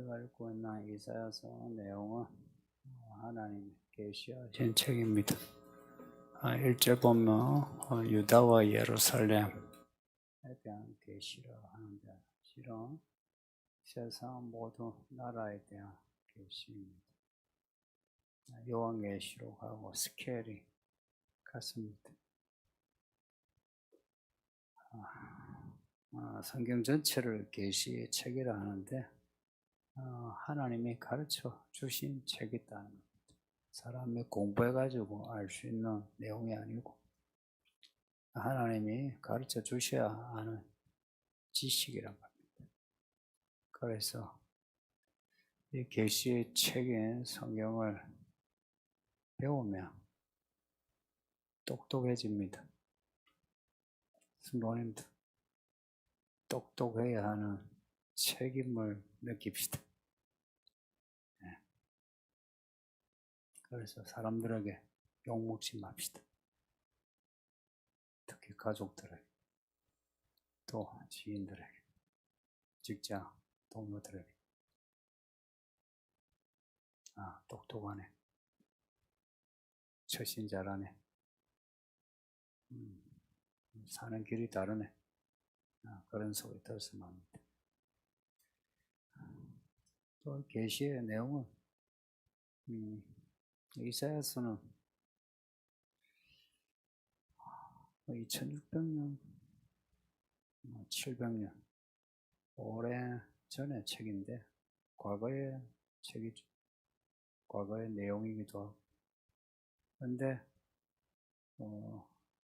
우리가 읽고 있는 이사야서 내용은 하나님 계시하신 책입니다. 1절 보면 유다와 예루살렘에 대한 계시를 하는데 실은 세상 모든 나라에 대한 계시입니다. 요한계시록하고 스케일이 같습니다. 성경 전체를 계시의 책이라 하는데 하나님이 가르쳐 주신 책이다는 겁니다. 사람이 공부해가지고 알 수 있는 내용이 아니고 하나님이 가르쳐 주셔야 하는 지식이란 말입니다. 그래서 이 계시의 책인 성경을 배우면 똑똑해집니다. 성도님도 똑똑해야 하는 책임을 느낍시다. 그래서 사람들에게 욕먹지 맙시다. 특히 가족들에게, 또 지인들에게, 직장 동료들에게. 똑똑하네. 처신 잘하네. 사는 길이 다르네. 그런 소리 들었으면 합니다. 또 계시의 내용은 이사야서는 2600년, 700년 오래 전의 책인데 과거의 책이죠. 과거의 내용이기도 하고. 그런데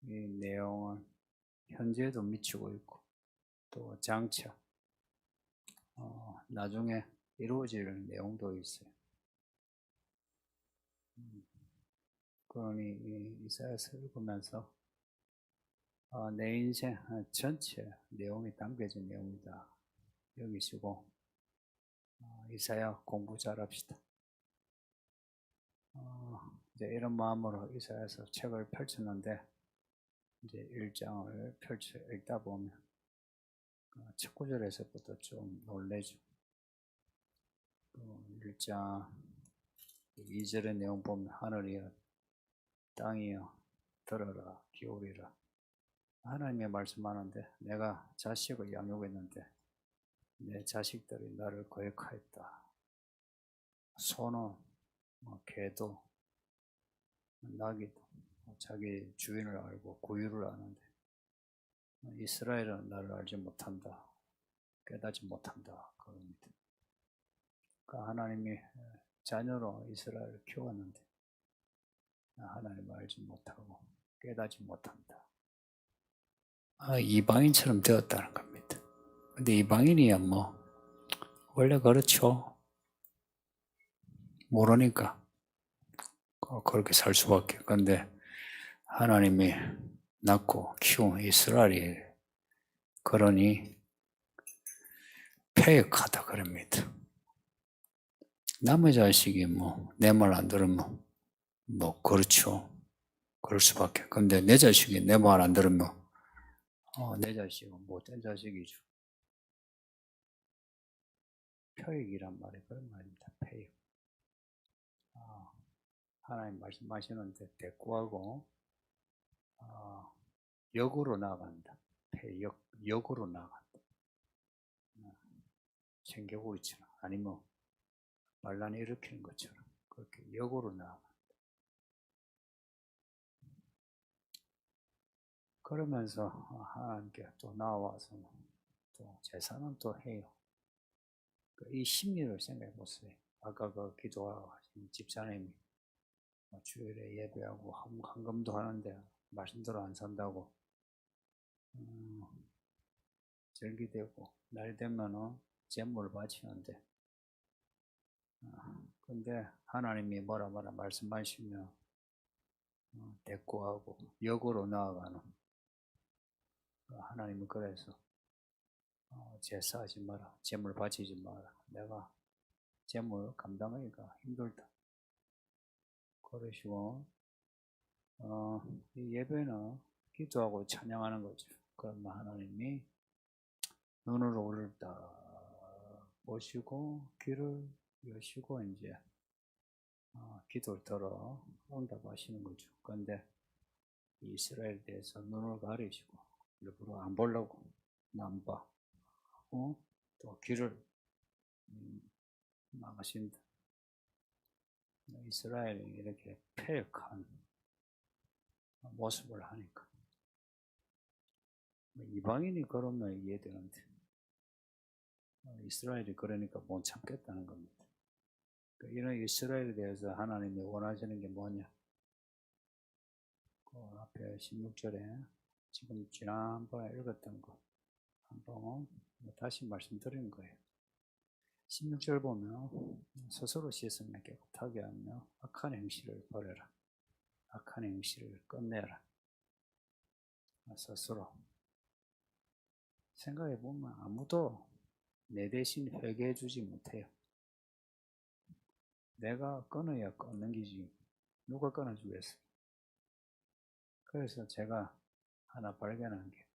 이 내용은 현재에도 미치고 있고 또 장차 나중에 이루어질 내용도 있어요. 그러니 이사야서 읽으면서 내 인생 전체 내용이 담겨진 내용이다 여기시고 이사야 공부 잘합시다. 이제 이런 마음으로 이사야서 책을 펼쳤는데 이제 1장을 펼쳐 읽다 보면 첫 구절에서부터 좀 놀래죠. 1장 2절의 내용 보면 하늘이여 땅이여 들어라 기울이라. 하나님의 말씀하는데 내가 자식을 양육했는데 내 자식들이 나를 거역하였다. 소는 개도 나귀도 자기 주인을 알고 구유를 아는데 이스라엘은 나를 알지 못한다. 깨닫지 못한다. 그럽니다. 그러니까 하나님이 자녀로 이스라엘을 키웠는데 하나님을 알지 못하고 깨닫지 못한다. 이방인처럼 되었다는 겁니다. 근데 이방인이야 원래 그렇죠. 모르니까 그렇게 살 수밖에. 근데 하나님이 낳고 키운 이스라엘이 그러니 패역하다 그럽니다. 남의 자식이 내 말 안 들으면 그렇죠. 그럴 수밖에. 근데 내 자식이 내 말 안 들으면 내 자식은 못된 자식이죠. 패역이란 말이 그런 말입니다. 패역. 하나님 말씀하시는데 대꾸하고 역으로 나간다. 패역, 역으로 나간다. 챙겨구리처럼 아니면 반란을 일으키는 것처럼 그렇게 역으로 나간다. 그러면서 하나님께 또 나와서 또 제사는 또 해요. 이 심리를 생각해 보세요. 아까 그 기도하신 집사님이 주일에 예배하고 헌금도 하는데 말씀대로 안 산다고 절기되고 날 되면은 제물을 바치는데 근데 하나님이 뭐라 말씀하시면 대꾸하고 역으로 나아가는 하나님은 그래서 제사하지 마라, 제물 바치지 마라. 내가 제물 감당하기가 힘들다. 그러시고 이 예배는 기도하고 찬양하는 거죠. 그러면 하나님이 눈으로 우리를 딱 보시고 귀를 여시고 이제 기도를 들어 온다고 하시는 거죠. 그런데 이스라엘에 대해서 눈을 가리시고 일부러 안 보려고 안 봐. 또 귀를 막으신다. 이스라엘이 이렇게 패역한 모습을 하니까 이방인이 그러면 이해되는데 이스라엘이 그러니까 못 참겠다는 겁니다. 이런 이스라엘에 대해서 하나님이 원하시는 게 뭐냐? 그 앞에 16절에 지금 지난번에 읽었던 거 한번 다시 말씀드리는 거예요. 16절 보면 스스로 씻으며 깨끗하게 하며 악한 행실을 버려라. 악한 행실을 끝내라. 스스로 생각해 보면 아무도 내 대신 회개해 주지 못해요. 내가 끊어야 끊는 기지 누가 끊어주겠어요. 그래서 제가 하나 발견한 게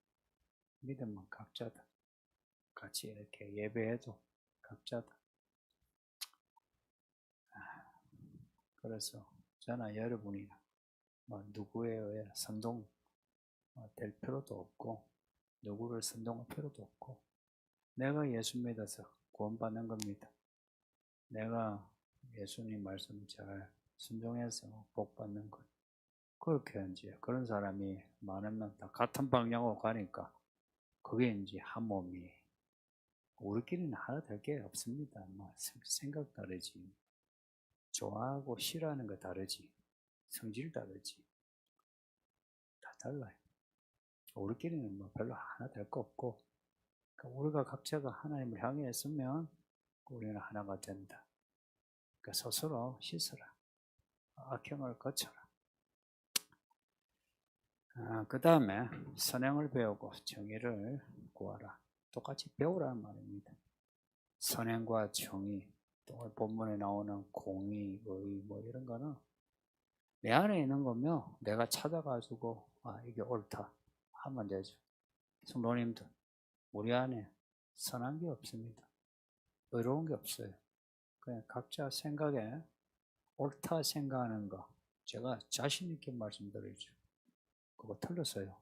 믿음은 각자다. 같이 이렇게 예배해도 각자다. 그래서 저나 여러분이나 누구에 의해 선동 될 필요도 없고 누구를 선동할 필요도 없고 내가 예수 믿어서 구원받는 겁니다. 내가 예수님 말씀 잘 순종해서 복 받는 것. 그렇게 이제 그런 사람이 많으면 다 같은 방향으로 가니까 그게 이제 한 몸이 우리끼리는 하나 될 게 없습니다. 생각 다르지. 좋아하고 싫어하는 거 다르지. 성질 다르지. 다 달라요. 우리끼리는 별로 하나 될 거 없고 그러니까 우리가 각자가 하나님을 향해 있으면 우리는 하나가 된다. 그러니까 스스로 씻어라. 악행을 거쳐라. 그 다음에 선행을 배우고 정의를 구하라. 똑같이 배우라는 말입니다. 선행과 정의, 또 본문에 나오는 공의, 의 이런 거는 내 안에 있는 거면 내가 찾아가지고 이게 옳다 하면 되죠. 성도님들 우리 안에 선한 게 없습니다. 의로운 게 없어요. 그냥 각자 생각에 옳다 생각하는 거 제가 자신 있게 말씀드리죠. 그거 틀렸어요.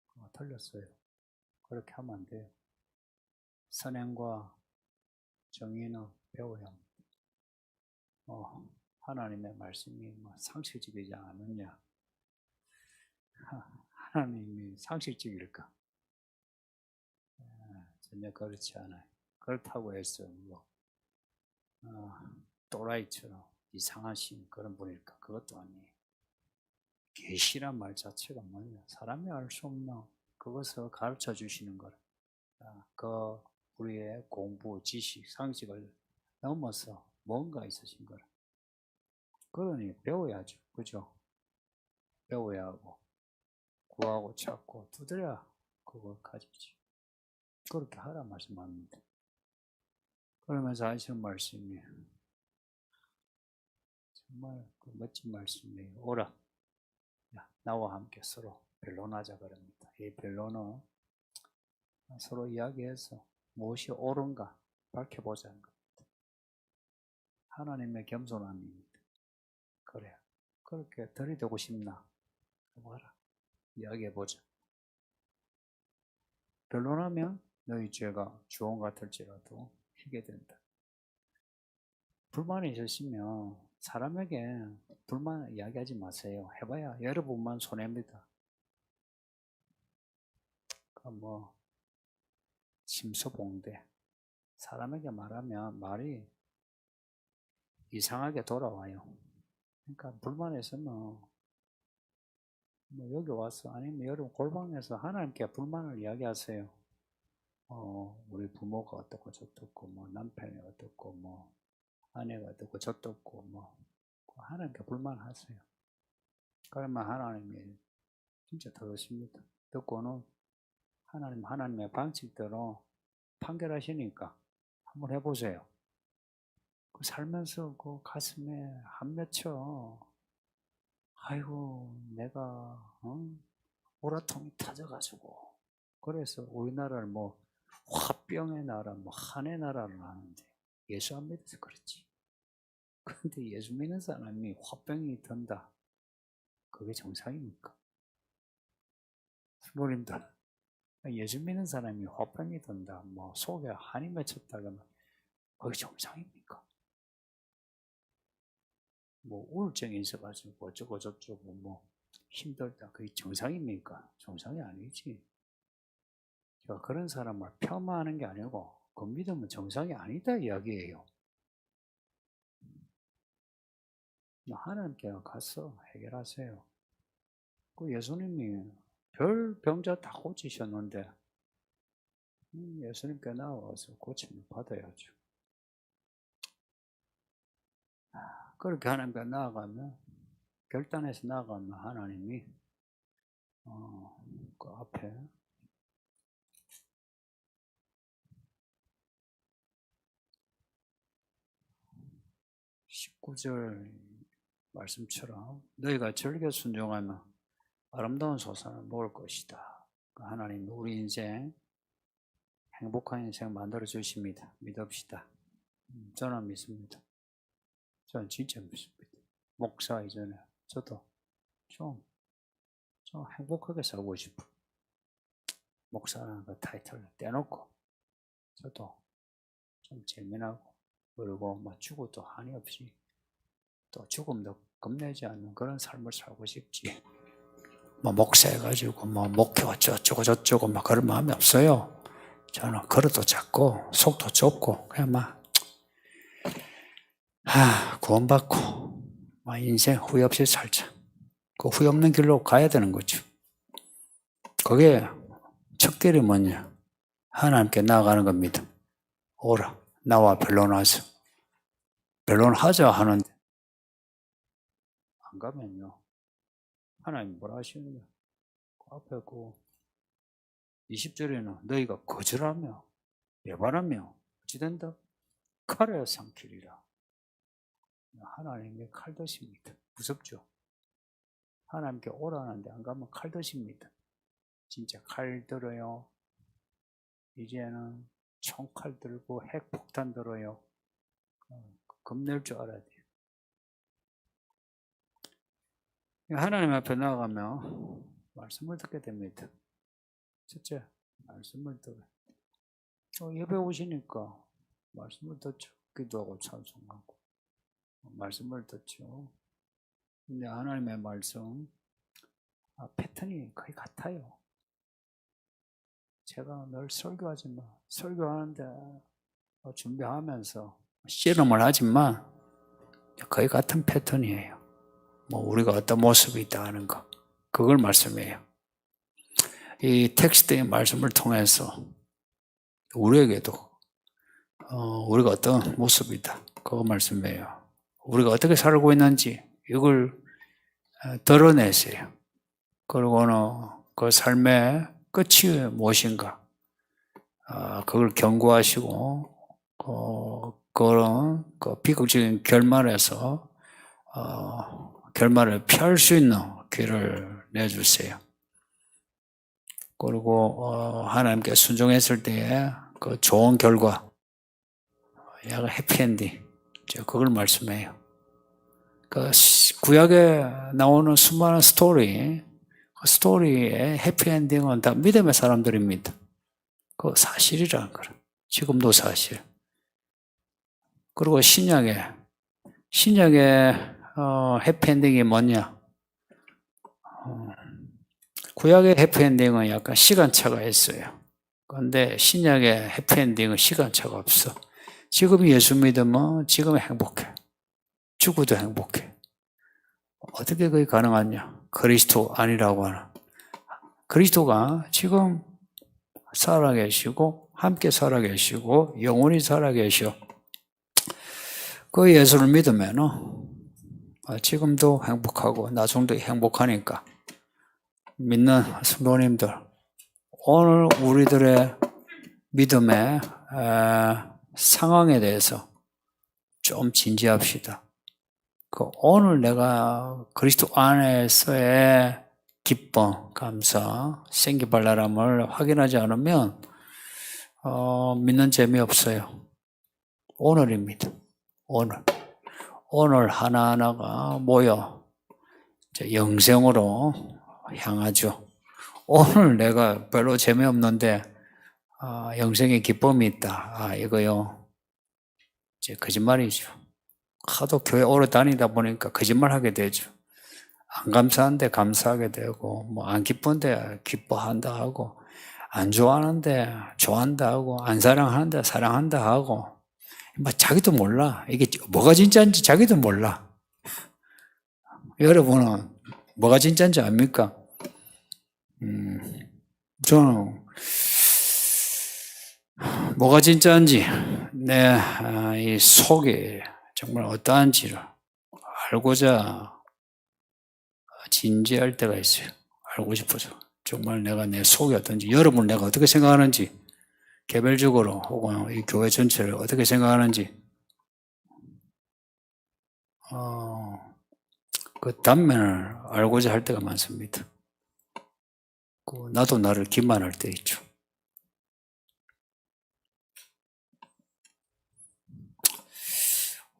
그거 틀렸어요. 그렇게 하면 안 돼요. 선행과 정의는 배워야 합니다. 하나님의 말씀이 상식적이지 않느냐? 하나님이 상식적일까? 전혀 그렇지 않아요. 그렇다고 해서 또라이처럼 이상하신 그런 분일까? 그것도 아니에요. 계시란 말 자체가 뭐냐? 사람이 알 수 없는 그것을 가르쳐 주시는 거라. 그 우리의 공부, 지식, 상식을 넘어서 뭔가 있으신 거라. 그러니 배워야죠. 그죠? 배워야 하고 구하고 찾고 두드려 그걸 가지지. 그렇게 하라 말씀합니다. 그러면서 하시는 말씀이 정말 멋진 말씀이에요. 오라. 나와 함께 서로 변론하자 그럽니다. 이 변론은 서로 이야기해서 무엇이 옳은가 밝혀보자는 겁니다. 하나님의 겸손함입니다. 그래. 그렇게 들이대고 싶나? 해봐라. 이야기해보자. 변론하면 너희 죄가 주홍 같을지라도 희게 된다. 불만이 있으시면 사람에게 불만 이야기하지 마세요. 해봐야 여러분만 손해입니다. 심서봉대. 사람에게 말하면 말이 이상하게 돌아와요. 그러니까 불만이 있으면 여기 와서 아니면 여러분 골방에서 하나님께 불만을 이야기하세요. 우리 부모가 어떻고 저떻고 남편이 어떻고 아내가 어떻고 저떻고 하나님께 불만하세요. 그러면 하나님이 진짜 들으십니다. 듣고는 하나님의 방식대로 판결하시니까 한번 해보세요. 살면서 그 가슴에 한 맺혀. 아이고 내가 오라통이 터져가지고 그래서 우리나라를 화병의 나라, 뭐 한의 나라를 하는데 예수 안 믿어서 그렇지. 그런데 예수 믿는 사람이 화병이 든다. 그게 정상입니까? 부모님들, 예수 믿는 사람이 화병이 든다, 뭐 속에 한이 맺혔다 그러면 그게 정상입니까? 뭐 우울증이 있어가지고 어쩌고 저쩌고 뭐 힘들다, 그게 정상입니까? 정상이 아니지. 그런 사람을 폄하하는 게 아니고 그 믿음은 정상이 아니다 이야기예요. 하나님께 가서 해결하세요. 그 예수님이 별 병자 다 고치셨는데 예수님께 나와서 고침을 받아야죠. 그렇게 하나님께 나아가면, 결단해서 나아가면 하나님이 그 앞에 19절 말씀처럼 너희가 즐겨 순종하면 아름다운 소산을 먹을 것이다. 하나님 우리 인생 행복한 인생 만들어 주십니다. 믿읍시다. 저는 믿습니다. 저는 진짜 믿습니다. 목사 이전에 저도 좀 행복하게 살고 싶어. 목사라는 그 타이틀을 떼놓고 저도 좀 재미나고, 그리고 뭐 죽어도 한이 없이 또 죽음도 겁내지 않는 그런 삶을 살고 싶지. 뭐 목사해가지고 뭐 목표 어쩌고 저쩌고 막 그런 마음이 없어요. 저는 그릇도 작고 속도 좁고 그냥 막 구원받고 막 인생 후회 없이 살자. 그 후회 없는 길로 가야 되는 거죠. 그게 첫 길이 뭐냐? 하나님께 나아가는 겁니다. 오라, 나와 변론하자. 변론하자 하는데 안 가면요, 하나님 뭐라 하시느냐? 그 앞에 그 20절에는 너희가 거절하며 배반하며 어찌 된다? 칼에 삼키리라. 하나님의 칼 드십니다. 무섭죠? 하나님께 오라는데 안 가면 칼 드십니다. 진짜 칼 들어요. 이제는 총칼 들고 핵폭탄 들어요. 겁낼 줄 알아야 돼요. 하나님 앞에 나아가면 말씀을 듣게 됩니다. 첫째, 말씀을 들어요. 예배 오시니까 말씀을 듣죠. 기도하고 찬송하고 말씀을 듣죠. 근데 하나님의 말씀 패턴이 거의 같아요. 제가 늘 설교하지만, 설교하는데 준비하면서 씨름을 하지만 거의 같은 패턴이에요. 뭐 우리가 어떤 모습이 있다 하는 거, 그걸 말씀해요. 이 텍스트의 말씀을 통해서 우리에게도 우리가 어떤 모습이다, 그거 말씀해요. 우리가 어떻게 살고 있는지 이걸 드러내세요. 그리고는 그 삶의 끝이 무엇인가, 그걸 경고하시고 그런 그 비극적인 결말에서 결말을 피할 수 있는 길을 내주세요. 그리고 하나님께 순종했을 때의 그 좋은 결과, 약간 해피엔딩, 그걸 말씀해요. 그 구약에 나오는 수많은 스토리, 그 스토리의 해피엔딩은 다 믿음의 사람들입니다. 그 사실이라는 거라. 지금도 사실. 그리고 신약의 해피엔딩이 뭐냐? 구약의 해피엔딩은 약간 시간차가 있어요. 그런데 신약의 해피엔딩은 시간차가 없어. 지금 예수 믿으면 지금 행복해. 죽어도 행복해. 어떻게 그게 가능하냐? 그리스도 아니라고 하나. 그리스도가 지금 살아계시고 함께 살아계시고 영원히 살아계셔. 그 예수를 믿으면 지금도 행복하고 나중도 행복하니까, 믿는 성도님들, 오늘 우리들의 믿음의 상황에 대해서 좀 진지합시다. 오늘 내가 그리스도 안에서의 기쁨, 감사, 생기발랄함을 확인하지 않으면 믿는 재미없어요. 오늘입니다. 오늘 하나하나가 모여 영생으로 향하죠. 오늘 내가 별로 재미없는데 영생에 기쁨이 있다. 이거요. 이제 거짓말이죠. 하도 교회 오래 다니다 보니까 거짓말하게 되죠. 안 감사한데 감사하게 되고, 뭐 안 기쁜데 기뻐한다 하고, 안 좋아하는데 좋아한다 하고, 안 사랑하는데 사랑한다 하고, 뭐 자기도 몰라. 이게 뭐가 진짜인지 자기도 몰라. 여러분은 뭐가 진짜인지 압니까? 저는 뭐가 진짜인지 내 이 속에 정말 어떠한지를 알고자 진지할 때가 있어요. 알고 싶어서. 정말 내가 내 속이 어떤지, 여러분 내가 어떻게 생각하는지, 개별적으로 혹은 이 교회 전체를 어떻게 생각하는지 그 단면을 알고자 할 때가 많습니다. 나도 나를 기만할 때 있죠.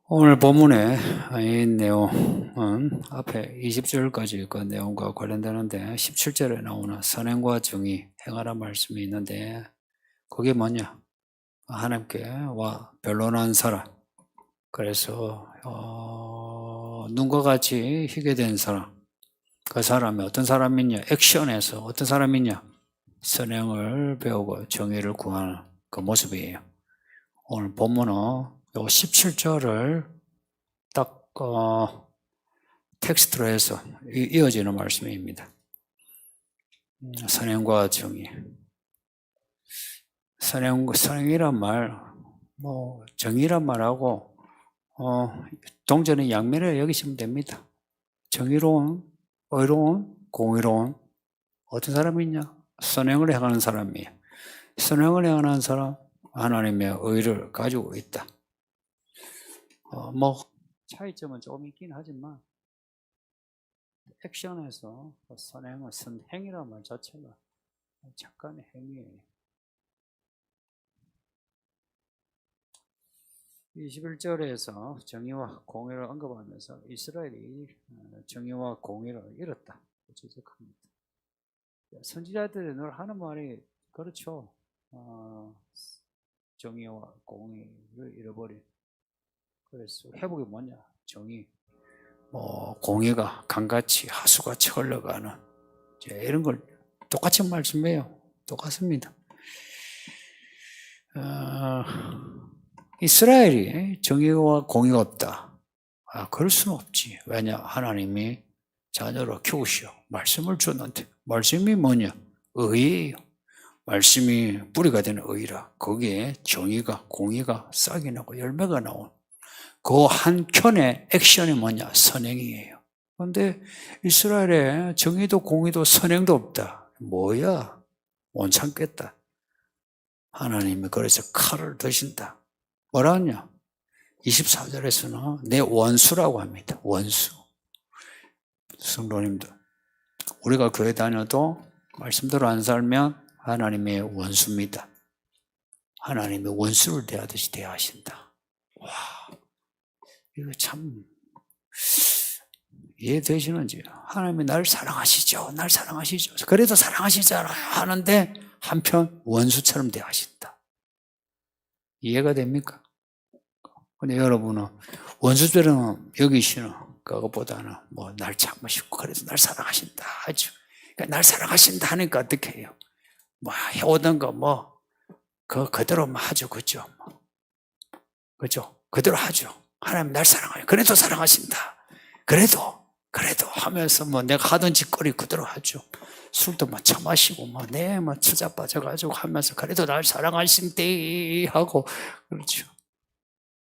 오늘 본문의 이 내용은 앞에 20절까지 그 내용과 관련되는데 17절에 나오는 선행과 정의, 행하라는 말씀이 있는데 그게 뭐냐? 하나님께 변론한 사람. 그래서 눈과 같이 희게 된 사람. 그 사람이 어떤 사람이냐? 액션에서 어떤 사람이냐? 선행을 배우고 정의를 구하는 그 모습이에요. 오늘 본문은 요 17절을 딱 텍스트로 해서 이어지는 말씀입니다. 선행과 정의. 선행이란 말, 정의란 말하고 동전의 양면을 여기시면 됩니다. 정의로운, 의로운, 공의로운 어떤 사람이냐? 선행을 행하는 사람이에요. 선행을 행하는 사람, 하나님의 의를 가지고 있다. 차이점은 조금 있긴 하지만 액션에서 선행은 선행이라는 말 자체가 잠깐의 행위예요. 21절에서 정의와 공의를 언급하면서 이스라엘이 정의와 공의를 잃었다. 지적합니다. 선지자들이 늘 하는 말이 그렇죠. 정의와 공의를 잃어버린. 그래서 회복이 뭐냐? 정의, 공의가 강같이 하수같이 흘러가는 이런 걸 똑같이 말씀해요. 똑같습니다. 이스라엘이 정의와 공의가 없다. 그럴 수는 없지. 왜냐? 하나님이 자녀로 키우시오. 말씀을 줬는데 말씀이 뭐냐? 의예요. 말씀이 뿌리가 되는 의라. 거기에 정의가 공의가 싹이 나고 열매가 나온 그 한켠의 액션이 뭐냐? 선행이에요. 그런데 이스라엘에 정의도 공의도 선행도 없다. 뭐야? 못 참겠다. 하나님이 그래서 칼을 드신다. 뭐라 하냐? 24절에서는 내 원수라고 합니다. 원수. 성도님들, 우리가 교회 다녀도 말씀대로 안 살면 하나님의 원수입니다. 하나님의 원수를 대하듯이 대하신다. 와, 이거 참 이해되시는지? 하나님이 날 사랑하시죠. 날 사랑하시죠. 그래도 사랑하시잖아요. 하는데 한편 원수처럼 대하신다. 이해가 됩니까? 근데 여러분은 원수처럼 여기시는 그것보다는 날 참으시고 그래도 날 사랑하신다 하죠. 그러니까 날 사랑하신다 하니까 어떻게 해요? 해오던 거 그대로 하죠. 그죠? 그죠? 그대로 하죠. 하나님 날 사랑해요. 그래도 사랑하신다. 그래도 하면서 내가 하던 짓거리 그대로 하죠. 술도 처마시고 처자 빠져가지고 하면서 그래도 날 사랑하신대 하고 그렇죠.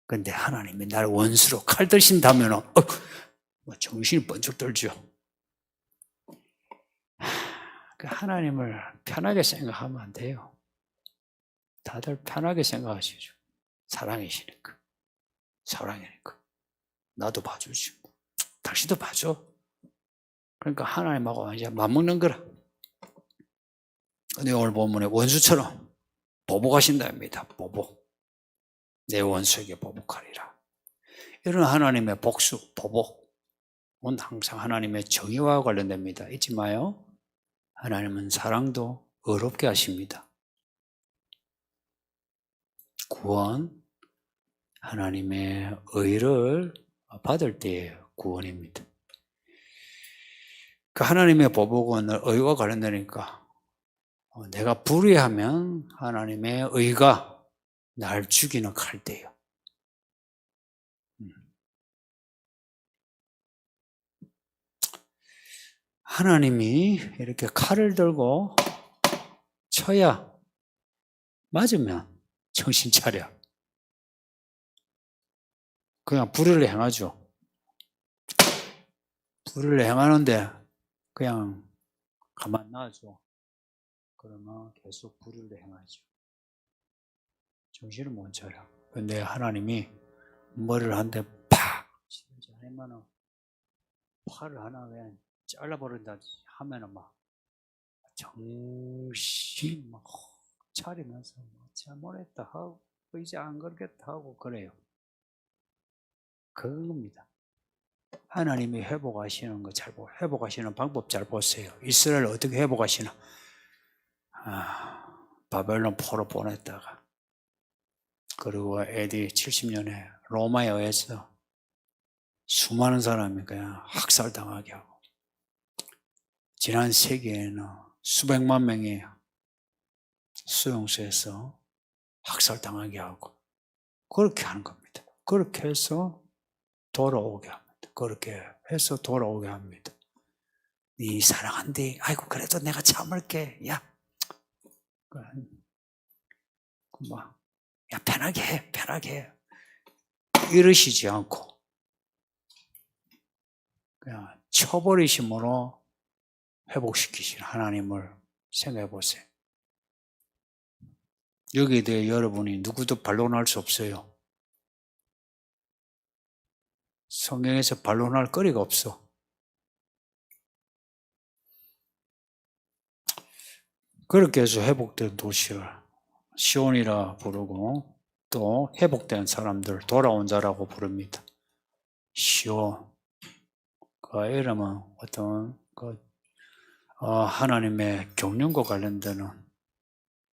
근데 하나님이 날 원수로 칼 드신다면 정신이 번쩍 들죠. 하나님을 편하게 생각하면 안 돼요. 다들 편하게 생각하시죠. 사랑이시니까. 나도 봐주지. 당신도 봐줘. 그러니까 하나님하고 이제 맞먹는 거라. 근데 오늘 본문에 원수처럼 보복하신답니다. 보복. 내 원수에게 보복하리라. 이런 하나님의 복수, 보복은 항상 하나님의 정의와 관련됩니다. 잊지 마요. 하나님은 사랑도 의롭게 하십니다. 구원, 하나님의 의를 받을 때의 구원입니다. 그 하나님의 보복은 의와 관련되니까 내가 불의하면 하나님의 의가 날 죽이는 칼대요. 하나님이 이렇게 칼을 들고 쳐야 맞으면 정신 차려. 그냥 불의를 행하죠. 불의를 행하는데 그냥 가만 놔줘. 그러면 계속 불의를 행하죠. 정신을 못 차려. 근데 하나님이 머리를 한 대 팍 치지 않으면은 팔을 하나 그냥 잘라버린다 하면은 막 정신 막 차리면서 잘못했다 하고 이제 안 그러겠다 하고 그래요. 그런 겁니다. 하나님이 회복하시는 거 잘 보고 회복하시는 방법 잘 보세요. 이스라엘 어떻게 회복하시나? 바벨론 포로 보냈다가 그리고 AD 70년에 로마에 의해서 수많은 사람이 그냥 학살당하게 하고 지난 세기에는 수백만 명이 수용소에서 학살당하게 하고 그렇게 하는 겁니다. 그렇게 해서 돌아오게 합니다. 그렇게 해서 돌아오게 합니다. 네 사랑한데 아이고 그래도 내가 참을게. 야 편하게 해. 편하게 해. 이러시지 않고 그냥 쳐버리심으로 회복시키신 하나님을 생각해 보세요. 여기에 대해 여러분이 누구도 반론할 수 없어요. 성경에서 반론할 거리가 없어. 그렇게 해서 회복된 도시를 시온이라 부르고 또 회복된 사람들 돌아온 자라고 부릅니다. 시온 그 이름은 어떤 하나님의 경륜과 관련되는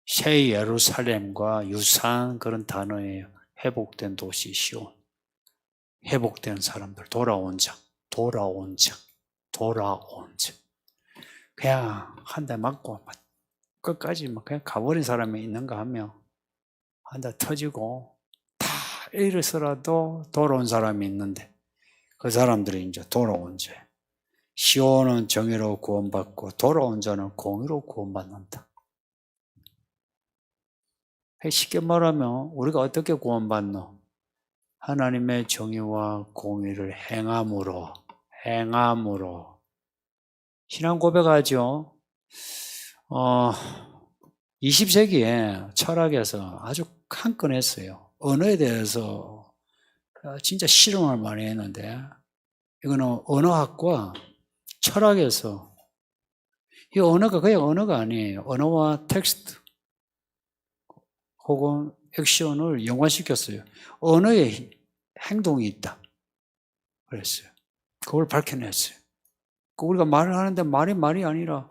새 예루살렘과 유사한 그런 단어예요. 회복된 도시 시온. 회복된 사람들, 돌아온 자. 그냥 한 대 맞고 끝까지 그냥 가버린 사람이 있는가 하면 한 대 터지고 다 이래서라도 돌아온 사람이 있는데 그 사람들이 이제 돌아온 자. 시온은 정의로 구원받고 돌아온 자는 공의로 구원받는다. 쉽게 말하면 우리가 어떻게 구원받노? 하나님의 정의와 공의를 행함으로 신앙 고백하죠. 20세기에 철학에서 아주 한 건 했어요. 언어에 대해서 진짜 실험을 많이 했는데 이거는 언어학과 철학에서 이 언어가 그냥 언어가 아니에요. 언어와 텍스트 혹은 액션을 연관시켰어요. 언어에 행동이 있다. 그랬어요. 그걸 밝혀냈어요. 우리가 말을 하는데 말이 아니라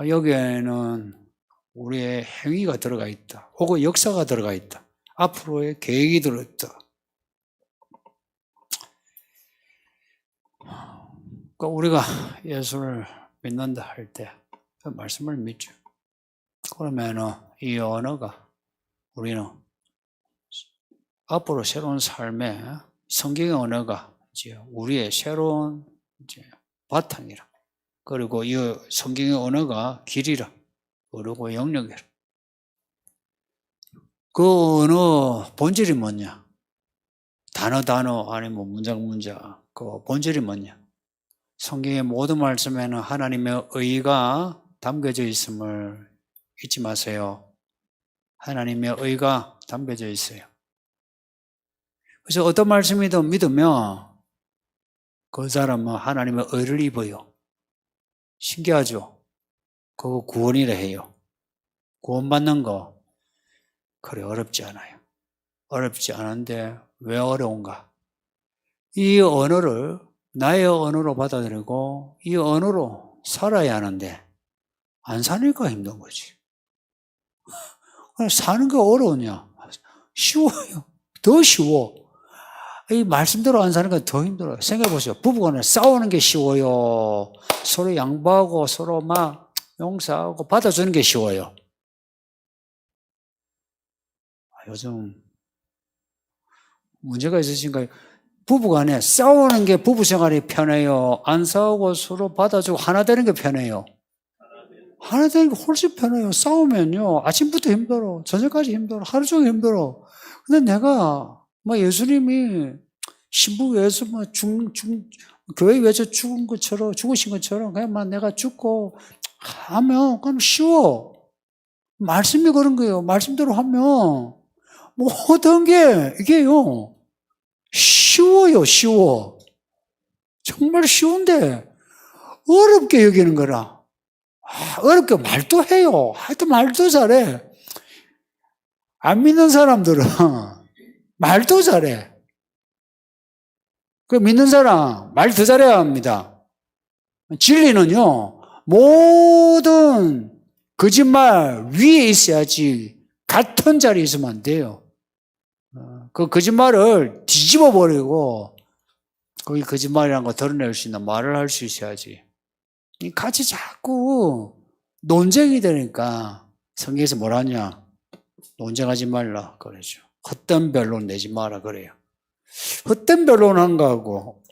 여기에는 우리의 행위가 들어가 있다. 혹은 역사가 들어가 있다. 앞으로의 계획이 들어있다. 그러니까 우리가 예수를 믿는다 할 때 그 말씀을 믿죠. 그러면 이 언어가 우리는 앞으로 새로운 삶에 성경의 언어가 이제 우리의 새로운 이제 바탕이라. 그리고 이 성경의 언어가 길이라. 그리고 영역이라. 그 언어 본질이 뭐냐? 단어 아니면 문장 그 본질이 뭐냐? 성경의 모든 말씀에는 하나님의 의가 담겨져 있음을 잊지 마세요. 하나님의 의가 담겨져 있어요. 그래서 어떤 말씀이든 믿으면 그 사람은 하나님의 의를 입어요. 신기하죠? 그거 구원이라 해요. 구원받는 거. 그래, 어렵지 않아요. 어렵지 않은데 왜 어려운가? 이 언어를 나의 언어로 받아들이고 이 언어로 살아야 하는데 안 사니까 힘든 거지. 사는 게 어려우냐? 쉬워요. 더 쉬워. 이 말씀대로 안 사는 건 더 힘들어요. 생각해보세요. 부부간에 싸우는 게 쉬워요. 서로 양보하고 서로 막 용서하고 받아주는 게 쉬워요. 요즘 문제가 있으신가요? 부부간에 싸우는 게 부부 생활이 편해요? 안 싸우고 서로 받아주고 하나 되는 게 편해요? 하나 되는 게 훨씬 편해요. 싸우면요. 아침부터 힘들어. 저녁까지 힘들어. 하루 종일 힘들어. 근데 내가, 예수님이 신부 위해서 교회 위해서 죽으신 것처럼 그냥 내가 죽고 하면 그럼 쉬워. 말씀이 그런 거예요. 말씀대로 하면 모든 게 이게요. 쉬워요, 쉬워. 정말 쉬운데 어렵게 여기는 거라. 어렵게 말도 해요. 하여튼 말도 잘해. 안 믿는 사람들은 말도 잘해. 그 믿는 사람 말 더 잘해야 합니다. 진리는요, 모든 거짓말 위에 있어야지 같은 자리에 있으면 안 돼요. 그 거짓말을 뒤집어 버리고 거기 거짓말이라는 거 드러낼 수 있는 말을 할 수 있어야지. 같이 자꾸 논쟁이 되니까 성경에서 뭐라 하냐? 논쟁하지 말라 그러죠. 헛된 변론 내지 마라 그래요. 헛된 변론한 거하고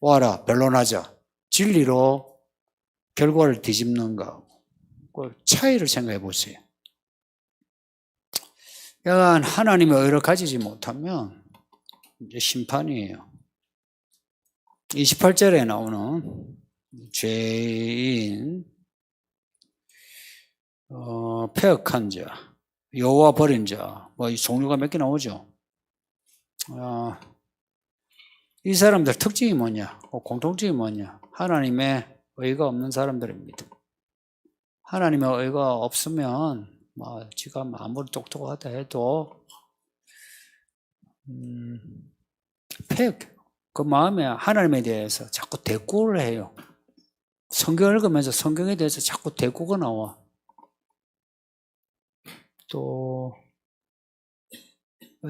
와라 변론하자. 진리로 결과를 뒤집는 거하고 그 차이를 생각해 보세요. 약간 하나님의 의를 가지지 못하면 이제 심판이에요. 28절에 나오는 죄인, 폐역한 자, 여호와 버린 자, 이 종류가 몇 개 나오죠. 이 사람들 특징이 뭐냐? 공통점이 뭐냐? 하나님의 의가 없는 사람들입니다. 하나님의 의가 없으면 지가 아무리 똑똑하다 해도 폐역해요. 그 마음에 하나님에 대해서 자꾸 대꾸를 해요. 성경을 읽으면서 성경에 대해서 자꾸 대꾸가 나와. 또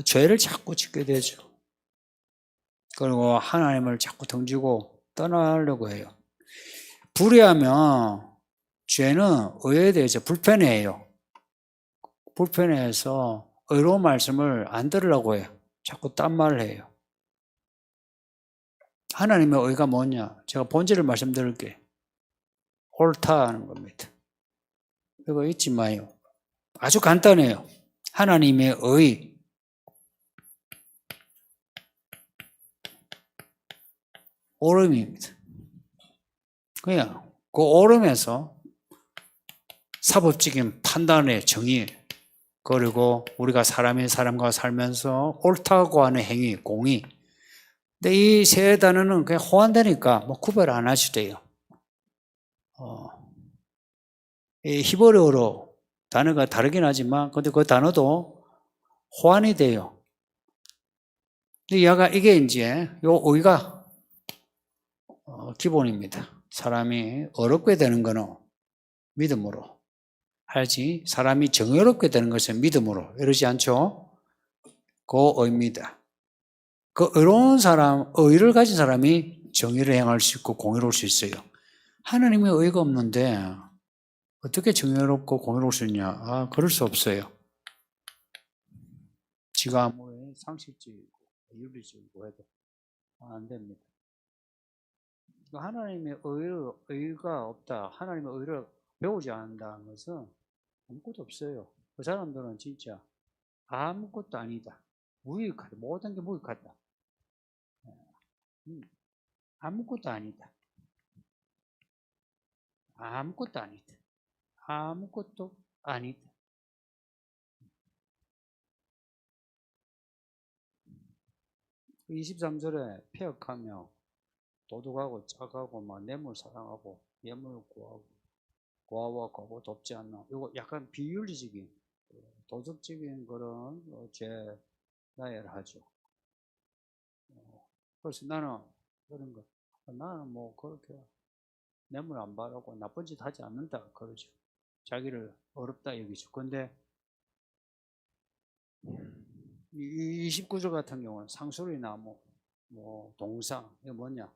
죄를 자꾸 짓게 되죠. 그리고 하나님을 자꾸 던지고 떠나려고 해요. 불의하면 죄는 의에 대해서 불편해해요. 불편해해서 의로운 말씀을 안 들으려고 해요. 자꾸 딴 말을 해요. 하나님의 의가 뭐냐? 제가 본질을 말씀드릴게요. 옳다는 겁니다. 이거 잊지 마요. 아주 간단해요. 하나님의 의. 옳음입니다. 그냥 그 옳음에서 사법적인 판단의 정의, 그리고 우리가 사람이 사람과 살면서 옳다고 하는 행위, 공의. 근데 이 세 단어는 그냥 호환되니까 구별 안 하셔도 돼요. 이 히브리어로 단어가 다르긴 하지만, 근데 그 단어도 호환이 돼요. 근데 이게 이제 요 의가 기본입니다. 사람이 어렵게 되는 거는 믿음으로 하지, 사람이 정의롭게 되는 것은 믿음으로 이러지 않죠? 그 의입니다. 그 의로운 사람, 의를 가진 사람이 정의를 행할 수 있고 공의로울 수 있어요. 하나님의 의가 없는데 어떻게 정의롭고 공의로울 수 있냐? 그럴 수 없어요. 지가 아무리 상식적이고 윤리적이고 해도 안 됩니다. 하나님의 의가 없다, 하나님의 의를 배우지 않는다는 것은 아무것도 없어요. 그 사람들은 진짜 아무것도 아니다. 무익하다. 모든 게 무익하다. 아무것도 아니다. 아무것도 아니다. 아무것도 아니다. 그 23절에 폐역하며 도둑하고 짝하고 뇌물 사랑하고 예물 구하고 고아와 거고 돕지 않나. 이거 약간 비윤리적인 도덕적인 그런 죄 나열하죠. 그래서 나는 그런 거, 나는 뭐 그렇게 뇌물 안 받고 나쁜 짓 하지 않는다 그러죠. 자기를 어렵다 여기죠. 근데 29조 같은 경우는 상술이나 뭐 동상, 이게 뭐냐?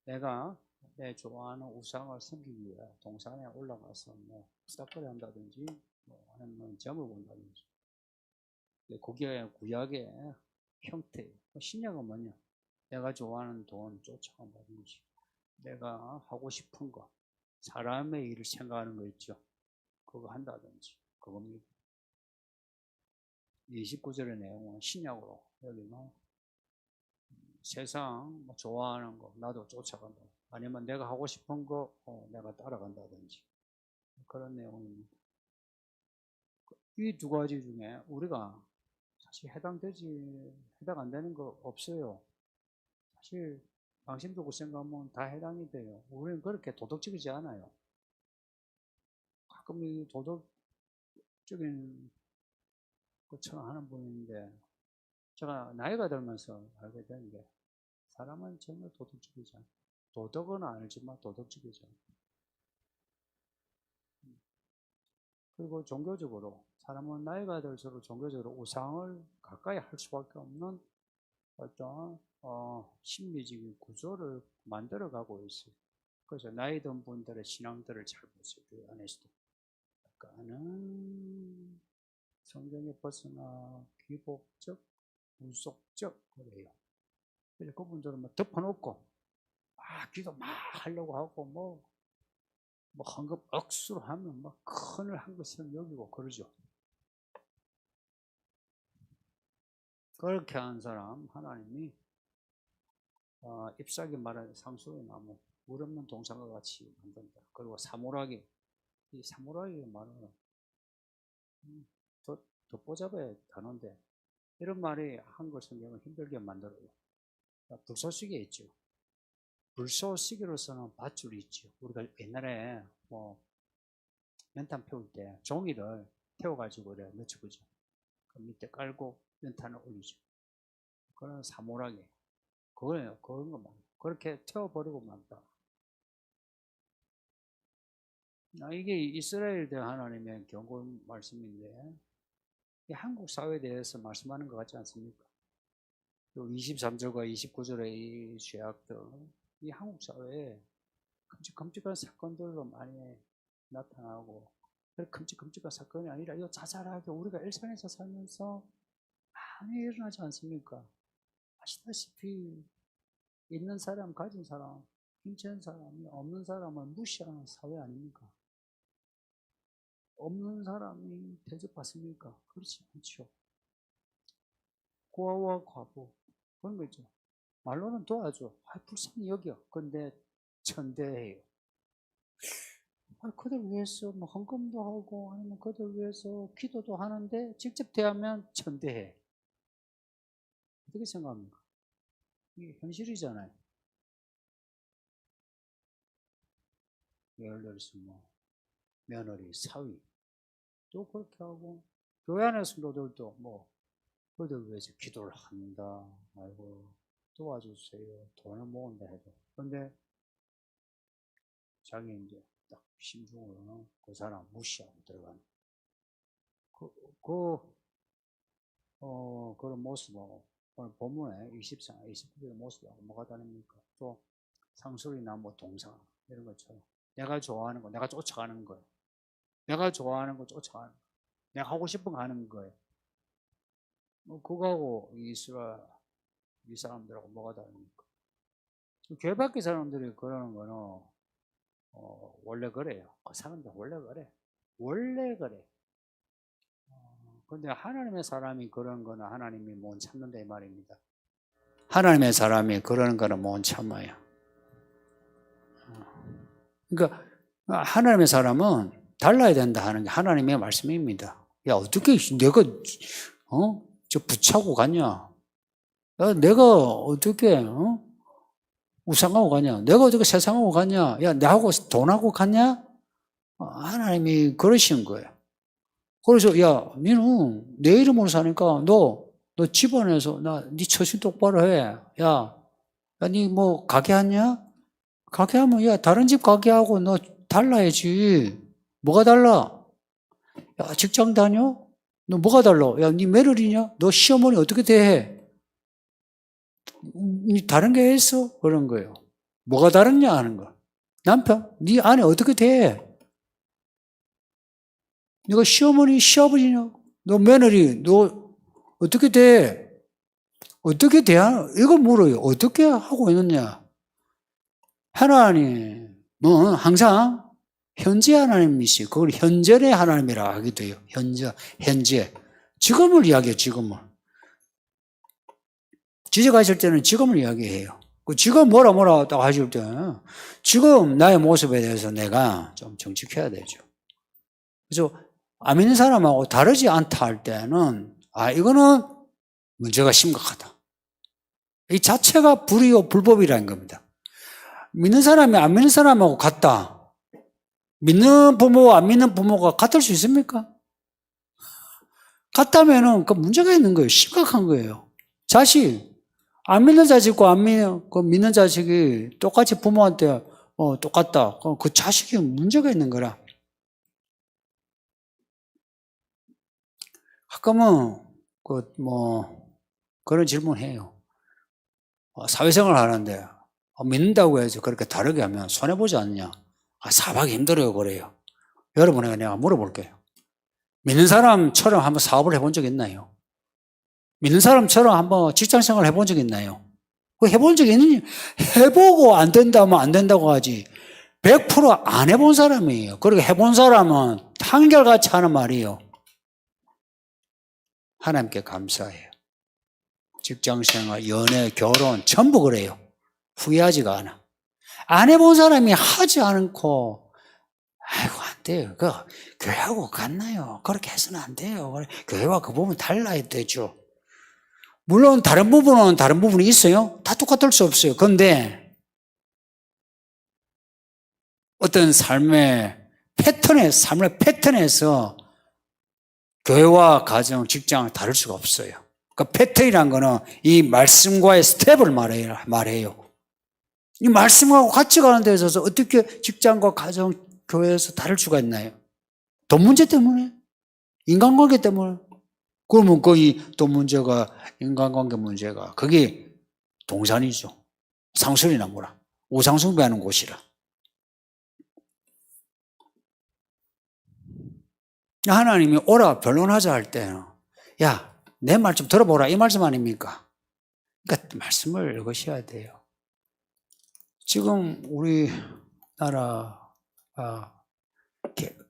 내가 내 좋아하는 우상을 섬기기 위해 동산에 올라가서 뭐 수다거리 한다든지 뭐 아니면 점을 본다든지. 그게 구약의 형태. 신약은 뭐냐? 내가 좋아하는 돈 쫓아간다든지 내가 하고 싶은 거, 사람의 일을 생각하는 거 있죠. 그거 한다든지 그겁니다. 29절의 내용은 신약으로 여기는 세상 좋아하는 거 나도 쫓아간다. 아니면 내가 하고 싶은 거 내가 따라간다든지 그런 내용입니다. 이 두 가지 중에 우리가 사실 해당 안 되는 거 없어요. 사실 당신 두고 생각하면 다 해당이 돼요. 우리는 그렇게 도덕적이지 않아요. 가끔 이 도덕적인 것처럼 하는 분인데 제가 나이가 들면서 알게 된 게 사람은 전혀 도덕적이지 않아요. 도덕은 알지만 도덕적이지 않아요. 그리고 종교적으로 사람은 나이가 들수록 종교적으로 우상을 가까이 할 수밖에 없는 어떤 심리적인 구조를 만들어가고 있어요. 그래서 나이 든 분들의 신앙들을 잘 보세요. 그 안에서도 약간은 성경에 벗어나 기복적, 무속적 그래요. 그래서 그분들은 뭐 덮어놓고 기도 막 하려고 하고 뭐 헌금 억수로 하면 막 큰을 한 것처럼 여기고 그러죠. 그렇게 한 사람 하나님이 잎사귀 말하는 상수의 나무, 물 없는 동산과 같이 만든다. 그리고 사물하기, 이 사물하기 말은 더 뽀잡아야 단어인데 이런 말이 한글 성경을 힘들게 만들어요. 불쏘시개 있죠. 불쏘시개로서는 밧줄이 있죠. 우리가 옛날에 뭐 연탄 태울 때 종이를 태워가지고 그래 넣죠, 그죠? 그 밑에 깔고 연탄을 올리죠. 그건 사물하기. 그거예요. 그런 것만. 그렇게 태워버리고 만다. 이게 이스라엘 대 하나님의 경고 말씀인데, 한국 사회에 대해서 말씀하는 것 같지 않습니까? 23절과 29절의 이 죄악들, 이 한국 사회에 끔찍한 사건들로 많이 나타나고, 끔찍한 사건이 아니라 이거 자잘하게 우리가 일상에서 살면서 많이 일어나지 않습니까? 아시다시피 있는 사람, 가진 사람, 괜찮은 사람이 없는 사람을 무시하는 사회 아닙니까? 없는 사람이 대접받습니까? 그렇지 않죠. 고아와 과부 그런 거 있죠. 말로는 도와줘. 불쌍히 여겨. 근데 천대해요. 그들 위해서 뭐 헌금도 하고 아니면 그들 위해서 기도도 하는데 직접 대하면 천대해. 어떻게 생각합니까? 이게 현실이잖아요. 예를 들어서 뭐 며느리, 사위 또 그렇게 하고 교회 안의 성도들도 뭐 그들 위해서 기도를 한다. 아이고 도와주세요. 돈을 모은다 해도. 근데 자기 이제 딱 심중으로는 그 사람 무시하고 들어가는 그런 모습 오늘 본문에 24, 29절의 모습하고 뭐가 다릅니까? 또 상술이나 뭐 동상 이런 것처럼 내가 좋아하는 거 내가 쫓아가는 거예요. 내가 좋아하는 거 쫓아가는 거 내가 하고 싶은 거 하는 거예요. 그거하고 이스라엘 이 사람들하고 뭐가 다릅니까? 교회 밖의 사람들이 그러는 거는 원래 그래요. 그 사람들 원래 그래. 원래 그래. 근데 하나님의 사람이 그런 거는 하나님이 못 참는다 이 말입니다. 하나님의 사람이 그러는 거는 못 참아요. 그러니까 하나님의 사람은 달라야 된다 하는 게 하나님의 말씀입니다. 야 어떻게 내가 저 부차고 가냐? 야 내가 어떻게 우상하고 가냐? 내가 어떻게 세상하고 가냐? 야 나하고 돈하고 가냐? 하나님이 그러신 거예요. 그래서 야, 니는 내 이름으로 사니까 너 집안에서 네 처신 똑바로 해. 야, 니 뭐 가게 하냐? 가게 하면 야 다른 집 가게하고 너 달라야지. 뭐가 달라? 야 직장 다녀? 너 뭐가 달라? 야 니 며느리냐? 너 시어머니 어떻게 대해? 니 다른 게 있어? 그런 거예요. 뭐가 다르냐 하는 거. 남편, 네 아내 어떻게 대? 네가 시어머니, 시아버지냐? 너 며느리, 너 어떻게 돼? 어떻게 대하나? 이거 물어요. 어떻게 하고 있느냐? 하나님은 항상 현재 하나님이시. 그걸 현재의 하나님이라 하기도 해요. 현재. 지금을 이야기해요, 지금을. 지적하실 때는 지금을 이야기해요. 지금 뭐라 딱 하실 때는 지금 나의 모습에 대해서 내가 좀 정직해야 되죠. 그래서 안 믿는 사람하고 다르지 않다 할 때는 이거는 문제가 심각하다. 이 자체가 불이요 불법이라는 겁니다. 믿는 사람이 안 믿는 사람하고 같다. 믿는 부모와 안 믿는 부모가 같을 수 있습니까? 같다면은 그 문제가 있는 거예요. 심각한 거예요. 자식 안 믿는 자식과 믿는 자식이 똑같이 부모한테 똑같다. 그 자식이 문제가 있는 거라. 가끔은 그런 질문 해요. 사회생활 하는데 믿는다고 해서 그렇게 다르게 하면 손해보지 않느냐? 사업하기 힘들어요, 그래요. 여러분에게 내가 물어볼게요. 믿는 사람처럼 한번 사업을 해본 적 있나요? 믿는 사람처럼 한번 직장생활 해본 적 있나요? 해본 적 있느냐? 해보고 안 된다면 안 된다고 하지. 100% 안 해본 사람이에요. 그리고 해본 사람은 한결같이 하는 말이에요. 하나님께 감사해요. 직장생활, 연애, 결혼 전부 그래요. 후회하지가 않아. 안 해본 사람이 하지 않고 아이고 안 돼요. 교회하고 같나요? 그렇게 해서는 안 돼요. 교회와 그 부분 달라야 되죠. 물론 다른 부분은 다른 부분이 있어요. 다 똑같을 수 없어요. 그런데 어떤 삶의 패턴에서 교회와 가정, 직장을 다를 수가 없어요. 그 패턴이란 거는 이 말씀과의 스텝을 말해요. 이 말씀하고 같이 가는 데 있어서 어떻게 직장과 가정, 교회에서 다를 수가 있나요? 돈 문제 때문에? 인간관계 때문에? 그러면 거기 돈 문제가, 인간관계 문제가, 그게 동산이죠. 상술이나 뭐라. 우상숭배하는 곳이라. 하나님이 오라 변론하자 할 때는 야, 내 말 좀 들어보라 이 말씀 아닙니까? 그러니까 말씀을 읽으셔야 돼요. 지금 우리나라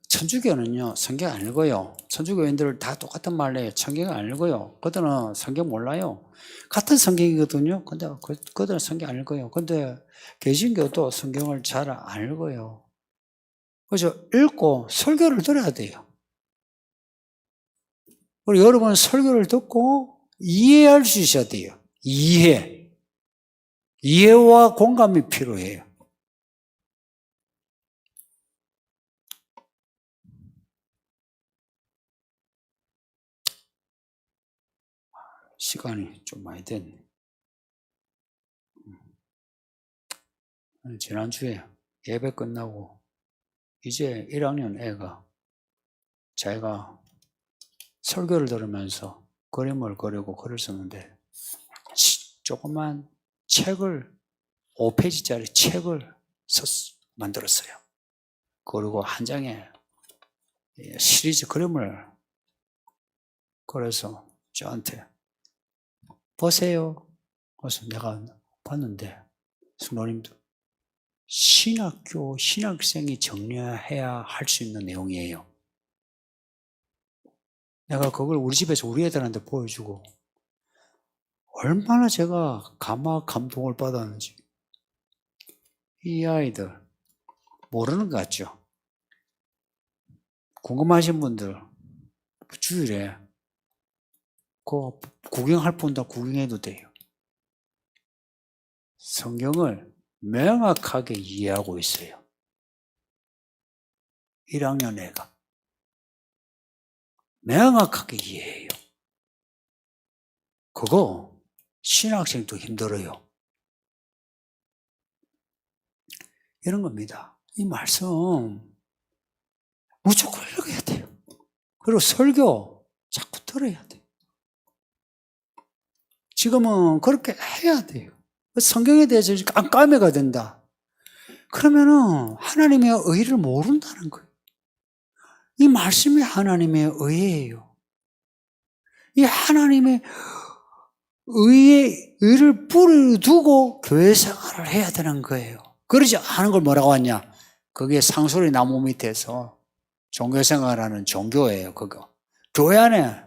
천주교는요 성경 안 읽어요. 천주교인들 다 똑같은 말을 해요. 성경 안 읽어요. 그들은 성경 몰라요. 같은 성경이거든요. 근데 그들은 성경 안 읽어요. 근데 개신교도 성경을 잘 안 읽어요. 그래서 읽고 설교를 들어야 돼요. 그리고 여러분 설교를 듣고 이해할 수 있어야 돼요. 이해와 공감이 필요해요. 시간이 좀 많이 됐네. 지난주에 예배 끝나고 이제 1학년 애가 자기가 설교를 들으면서 그림을 그리고 글을 썼는데 조그만 책을 5페이지짜리 책을 만들었어요. 그리고 한 장에 시리즈 그림을 그래서 저한테 보세요. 그래서 내가 봤는데 성도님도 신학교 신학생이 정리해야 할 수 있는 내용이에요. 내가 그걸 우리 집에서 우리 애들한테 보여주고 얼마나 제가 감동을 받았는지. 이 아이들 모르는 것 같죠? 궁금하신 분들 주일에 그 구경할 분다 구경해도 돼요. 성경을 명확하게 이해하고 있어요. 1학년 애가. 명확하게 이해해요. 그거 신학생도 힘들어요. 이런 겁니다. 이 말씀 무조건 읽어야 돼요. 그리고 설교 자꾸 들어야 돼요. 지금은 그렇게 해야 돼요. 성경에 대해서 깜깜이가 된다. 그러면은 하나님의 의를 모른다는 거예요. 이 말씀이 하나님의 의예요. 이 하나님의 의를 뿌리를 두고 교회 생활을 해야 되는 거예요. 그러지 않은 걸 뭐라고 하냐? 그게 상소리 나무 밑에서 종교 생활하는 종교예요, 그거. 교회 안에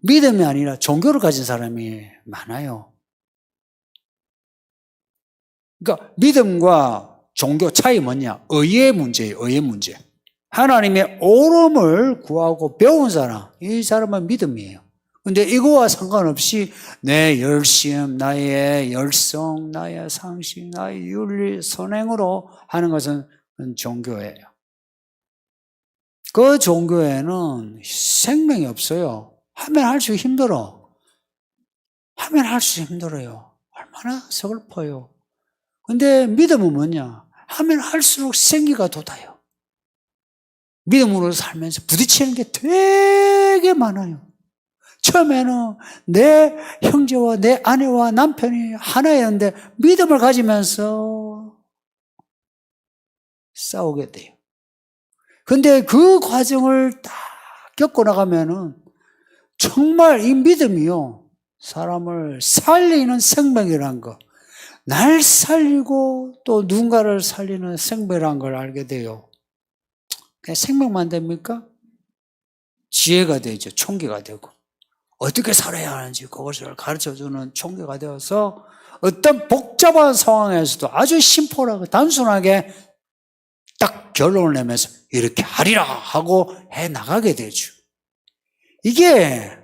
믿음이 아니라 종교를 가진 사람이 많아요. 그러니까 믿음과 종교 차이 뭐냐? 의의 문제예요, 의의 문제. 하나님의 옳음을 구하고 배운 사람, 이 사람은 믿음이에요. 근데 이거와 상관없이 내 열심, 나의 열성, 나의 상식, 나의 윤리, 선행으로 하는 것은 종교예요. 그 종교에는 생명이 없어요. 하면 할수록 힘들어. 하면 할수록 힘들어요. 얼마나 서글퍼요. 근데 믿음은 뭐냐? 하면 할수록 생기가 돋아요. 믿음으로 살면서 부딪히는 게 되게 많아요. 처음에는 내 형제와 내 아내와 남편이 하나였는데 믿음을 가지면서 싸우게 돼요. 근데 그 과정을 딱 겪고 나가면은 정말 이 믿음이요, 사람을 살리는 생명이란 거, 날 살리고 또 누군가를 살리는 생명이란 걸 알게 돼요. 그냥 생명만 됩니까? 지혜가 되죠. 총기가 되고. 어떻게 살아야 하는지 그것을 가르쳐주는 총기가 되어서 어떤 복잡한 상황에서도 아주 심플하고 단순하게 딱 결론을 내면서 이렇게 하리라 하고 해나가게 되죠. 이게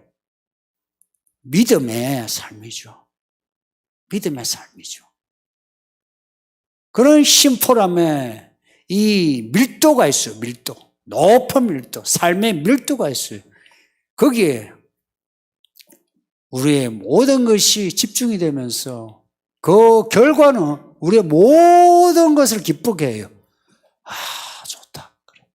믿음의 삶이죠. 믿음의 삶이죠. 그런 심플함에 이 밀도가 있어요. 밀도. 높은 밀도. 삶의 밀도가 있어요. 거기에 우리의 모든 것이 집중이 되면서 그 결과는 우리의 모든 것을 기쁘게 해요. 아, 좋다. 그래.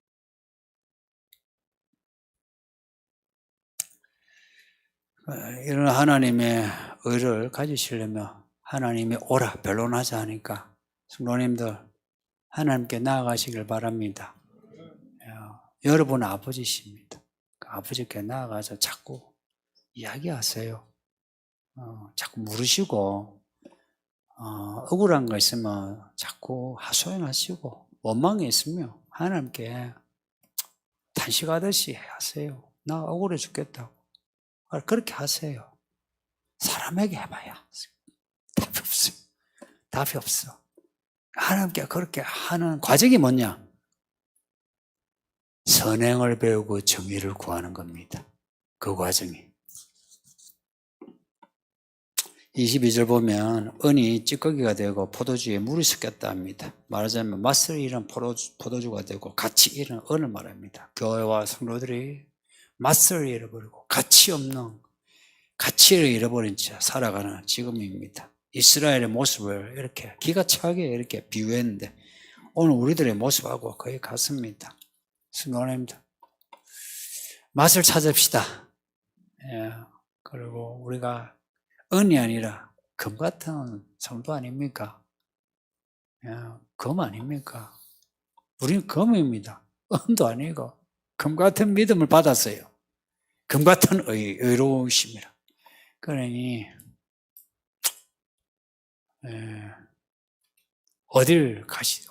이런 하나님의 의를 가지시려면 하나님이 오라 변론하자 하니까 성도님들 하나님께 나아가시길 바랍니다. 여러분 아버지십니다. 그 아버지께 나아가서 자꾸 이야기하세요. 자꾸 물으시고 억울한 거 있으면 자꾸 하소연하시고 원망이 있으면 하나님께 탄식하듯이 하세요. 나 억울해 죽겠다고. 그렇게 하세요. 사람에게 해봐야 답이 없어요. 답이 없어. 하나님께 그렇게 하는 과정이 뭐냐? 선행을 배우고 정의를 구하는 겁니다. 그 과정이. 22절 보면 은이 찌꺼기가 되고 포도주에 물이 섞였다 합니다. 말하자면 맛을 잃은 포도주가 되고 가치 잃은 은을 말합니다. 교회와 성도들이 맛을 잃어버리고 가치를 잃어버린 채 살아가는 지금입니다. 이스라엘의 모습을 이렇게 기가 차게 이렇게 비유했는데 오늘 우리들의 모습하고 거의 같습니다. 성도님들 맛을 찾읍시다. 그리고 우리가 은이 아니라 금 같은 성도 아닙니까? 금 아닙니까? 우리는 금입니다. 은도 아니고 금 같은 믿음을 받았어요. 금 같은 의로우심이라. 그러니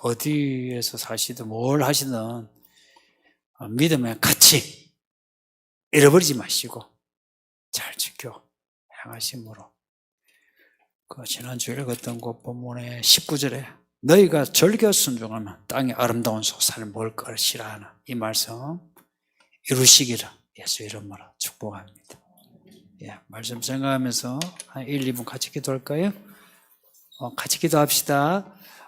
어디에서 사시든 뭘 하시든 믿음의 가치 잃어버리지 마시고 잘 지켜 행하심으로. 그 지난주에 읽었던 그 본문의 19절에 너희가 절겨 순종하면 땅의 아름다운 소산을 먹을 것이라 하는 이 말씀 이루시기를 예수 이름으로 축복합니다. 말씀 생각하면서 한 1, 2분 같이 기도할까요? 같이 기도합시다.